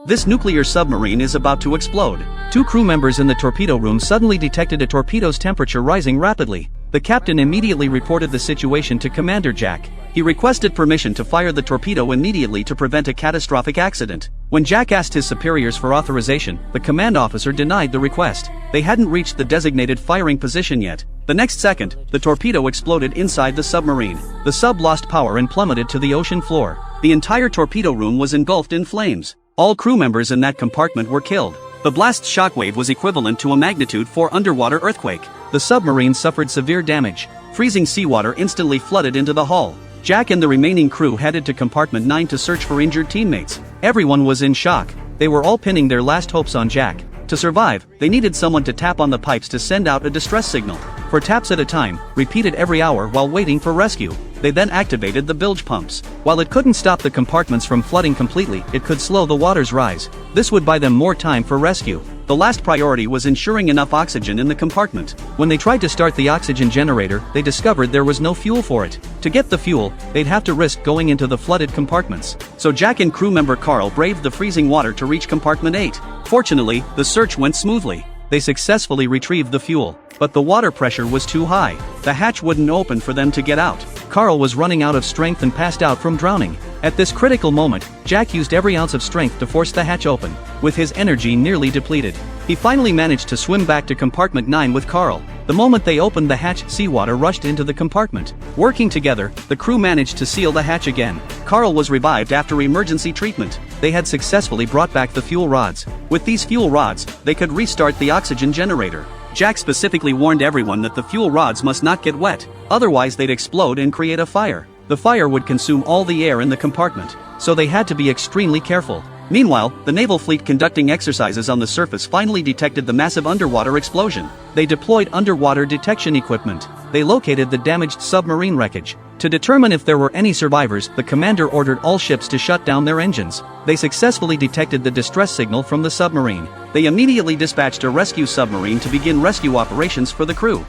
This nuclear submarine is about to explode. Two crew members in the torpedo room suddenly detected a torpedo's temperature rising rapidly. The captain immediately reported the situation to Commander Jack. He requested permission to fire the torpedo immediately to prevent a catastrophic accident. When Jack asked his superiors for authorization, the command officer denied the request. They hadn't reached the designated firing position yet. The next second, the torpedo exploded inside the submarine. The sub lost power and plummeted to the ocean floor. The entire torpedo room was engulfed in flames. All crew members in that compartment were killed. The blast's shockwave was equivalent to a magnitude 4 underwater earthquake. The submarine suffered severe damage. Freezing seawater instantly flooded into the hull. Jack and the remaining crew headed to compartment 9 to search for injured teammates. Everyone was in shock. They were all pinning their last hopes on Jack. To survive, they needed someone to tap on the pipes to send out a distress signal. 4 taps at a time, repeated every hour while waiting for rescue. They then activated the bilge pumps. While it couldn't stop the compartments from flooding completely, it could slow the water's rise. This would buy them more time for rescue. The last priority was ensuring enough oxygen in the compartment. When they tried to start the oxygen generator, they discovered there was no fuel for it. To get the fuel, they'd have to risk going into the flooded compartments. So Jack and crew member Carl braved the freezing water to reach compartment 8. Fortunately, the search went smoothly. They successfully retrieved the fuel. But the water pressure was too high. The hatch wouldn't open for them to get out. Carl was running out of strength and passed out from drowning. At this critical moment, Jack used every ounce of strength to force the hatch open, with his energy nearly depleted. He finally managed to swim back to compartment 9 with Carl. The moment they opened the hatch, seawater rushed into the compartment. Working together, the crew managed to seal the hatch again. Carl was revived after emergency treatment. They had successfully brought back the fuel rods. With these fuel rods, they could restart the oxygen generator. Jack specifically warned everyone that the fuel rods must not get wet, otherwise they'd explode and create a fire. The fire would consume all the air in the compartment, so they had to be extremely careful. Meanwhile, the naval fleet conducting exercises on the surface finally detected the massive underwater explosion. They deployed underwater detection equipment. They located the damaged submarine wreckage. To determine if there were any survivors, the commander ordered all ships to shut down their engines. They successfully detected the distress signal from the submarine. They immediately dispatched a rescue submarine to begin rescue operations for the crew.